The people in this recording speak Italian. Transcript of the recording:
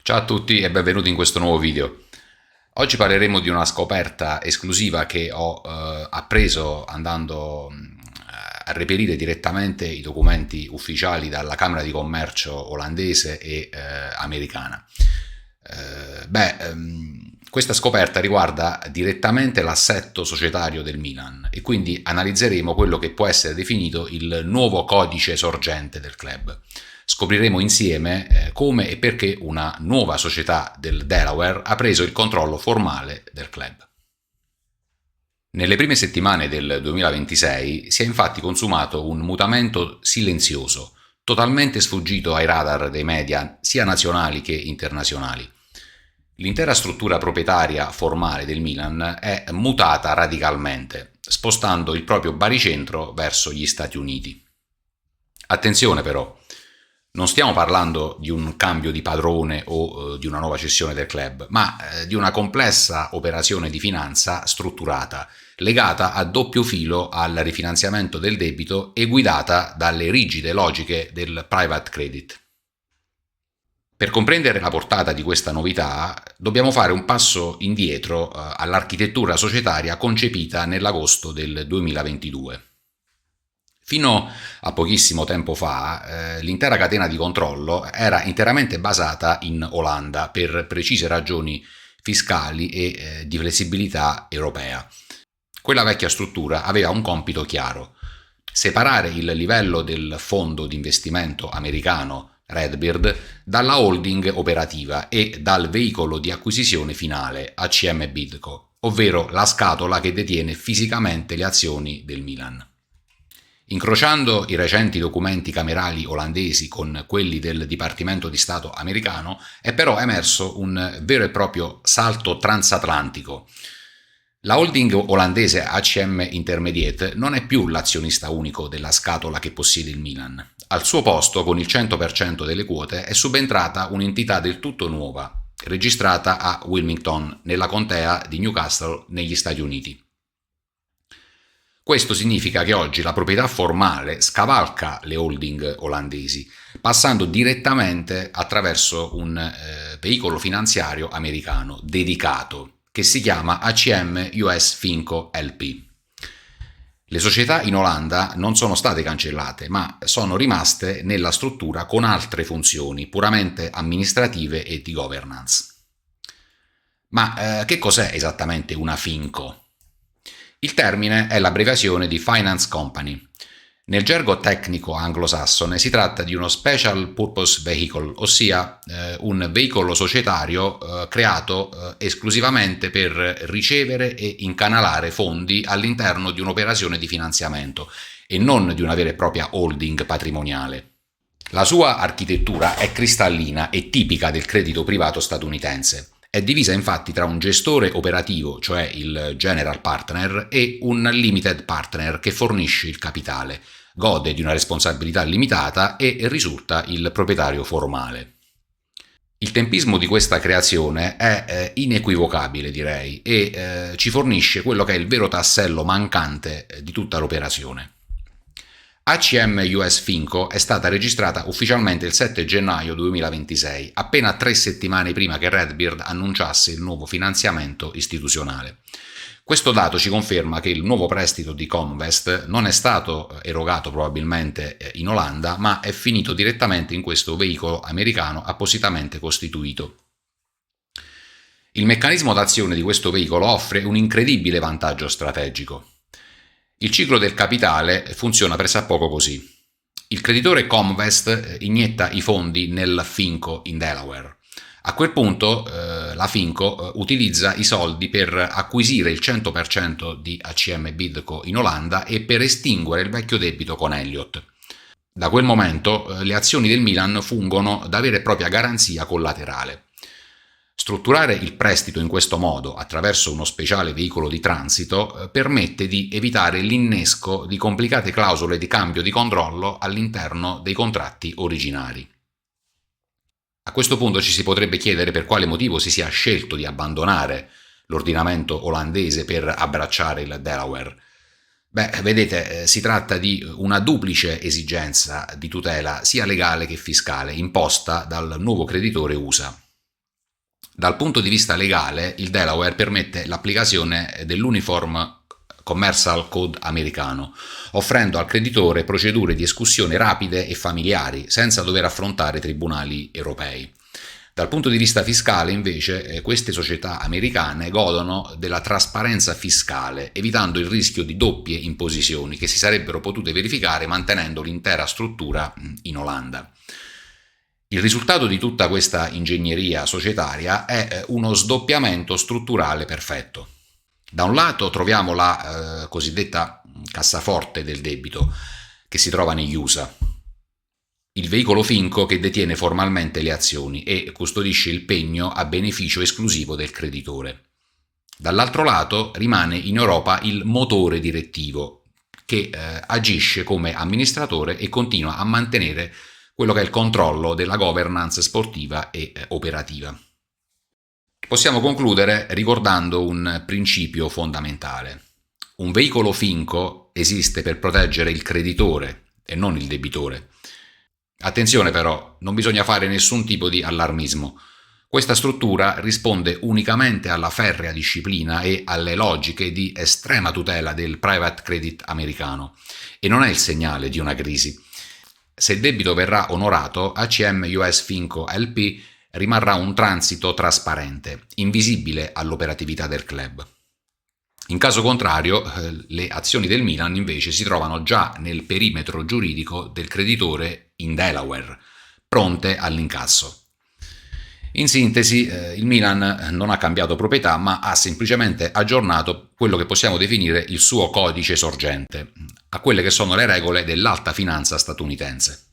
Ciao a tutti e benvenuti in questo nuovo video. Oggi parleremo di una scoperta esclusiva che ho appreso andando a reperire direttamente i documenti ufficiali dalla Camera di Commercio olandese e americana. Questa scoperta riguarda direttamente l'assetto societario del Milan e quindi analizzeremo quello che può essere definito il nuovo codice sorgente del club. Scopriremo insieme come e perché una nuova società del Delaware ha preso il controllo formale del club. Nelle prime settimane del 2026 si è infatti consumato un mutamento silenzioso, totalmente sfuggito ai radar dei media sia nazionali che internazionali. L'intera struttura proprietaria formale del Milan è mutata radicalmente, spostando il proprio baricentro verso gli Stati Uniti. Attenzione però, non stiamo parlando di un cambio di padrone o di una nuova cessione del club, ma di una complessa operazione di finanza strutturata, legata a doppio filo al rifinanziamento del debito e guidata dalle rigide logiche del private credit. Per comprendere la portata di questa novità dobbiamo fare un passo indietro all'architettura societaria concepita nell'agosto del 2022. Fino a pochissimo tempo fa l'intera catena di controllo era interamente basata in Olanda per precise ragioni fiscali e di flessibilità europea. Quella vecchia struttura aveva un compito chiaro: separare il livello del fondo di investimento americano Redbird dalla holding operativa e dal veicolo di acquisizione finale ACM Bidco, ovvero la scatola che detiene fisicamente le azioni del Milan. Incrociando i recenti documenti camerali olandesi con quelli del Dipartimento di Stato americano, è però emerso un vero e proprio salto transatlantico. La holding olandese ACM Intermediate non è più l'azionista unico della scatola che possiede il Milan. Al suo posto, con il 100% delle quote, è subentrata un'entità del tutto nuova, registrata a Wilmington, nella contea di Newcastle, negli Stati Uniti. Questo significa che oggi la proprietà formale scavalca le holding olandesi, passando direttamente attraverso un veicolo finanziario americano dedicato, che si chiama ACM US Finco LP. Le società in Olanda non sono state cancellate, ma sono rimaste nella struttura con altre funzioni puramente amministrative e di governance. Ma che cos'è esattamente una Finco? Il termine è l'abbreviazione di Finance Company. Nel gergo tecnico anglosassone si tratta di uno Special Purpose Vehicle, ossia un veicolo societario creato esclusivamente per ricevere e incanalare fondi all'interno di un'operazione di finanziamento e non di una vera e propria holding patrimoniale. La sua architettura è cristallina e tipica del credito privato statunitense. È divisa infatti tra un gestore operativo, cioè il general partner, e un limited partner che fornisce il capitale, gode di una responsabilità limitata e risulta il proprietario formale. Il tempismo di questa creazione è inequivocabile, direi, e ci fornisce quello che è il vero tassello mancante di tutta l'operazione. ACM US Finco è stata registrata ufficialmente il 7 gennaio 2026, appena 3 settimane prima che Redbird annunciasse il nuovo finanziamento istituzionale. Questo dato ci conferma che il nuovo prestito di Comvest non è stato erogato probabilmente in Olanda, ma è finito direttamente in questo veicolo americano appositamente costituito. Il meccanismo d'azione di questo veicolo offre un incredibile vantaggio strategico. Il ciclo del capitale funziona pressappoco così. Il creditore Comvest inietta i fondi nel Finco in Delaware. A quel punto la Finco utilizza i soldi per acquisire il 100% di ACM Bidco in Olanda e per estinguere il vecchio debito con Elliott. Da quel momento le azioni del Milan fungono da vera e propria garanzia collaterale. Strutturare il prestito in questo modo, attraverso uno speciale veicolo di transito, permette di evitare l'innesco di complicate clausole di cambio di controllo all'interno dei contratti originari. A questo punto ci si potrebbe chiedere per quale motivo si sia scelto di abbandonare l'ordinamento olandese per abbracciare il Delaware. Vedete, si tratta di una duplice esigenza di tutela sia legale che fiscale imposta dal nuovo creditore USA. Dal punto di vista legale, il Delaware permette l'applicazione dell'Uniform Commercial Code americano, offrendo al creditore procedure di escussione rapide e familiari, senza dover affrontare tribunali europei. Dal punto di vista fiscale, invece, queste società americane godono della trasparenza fiscale, evitando il rischio di doppie imposizioni che si sarebbero potute verificare mantenendo l'intera struttura in Olanda. Il risultato di tutta questa ingegneria societaria è uno sdoppiamento strutturale perfetto. Da un lato troviamo la cosiddetta cassaforte del debito, che si trova negli USA, il veicolo finco che detiene formalmente le azioni e custodisce il pegno a beneficio esclusivo del creditore. Dall'altro lato rimane in Europa il motore direttivo, che agisce come amministratore e continua a mantenere quello che è il controllo della governance sportiva e operativa. Possiamo concludere ricordando un principio fondamentale. Un veicolo finco esiste per proteggere il creditore e non il debitore. Attenzione però, non bisogna fare nessun tipo di allarmismo. Questa struttura risponde unicamente alla ferrea disciplina e alle logiche di estrema tutela del private credit americano e non è il segnale di una crisi. Se il debito verrà onorato, ACM US Finco LP rimarrà un transito trasparente, invisibile all'operatività del club. In caso contrario, le azioni del Milan invece si trovano già nel perimetro giuridico del creditore in Delaware, pronte all'incasso. In sintesi, il Milan non ha cambiato proprietà, ma ha semplicemente aggiornato quello che possiamo definire il suo codice sorgente, a quelle che sono le regole dell'alta finanza statunitense.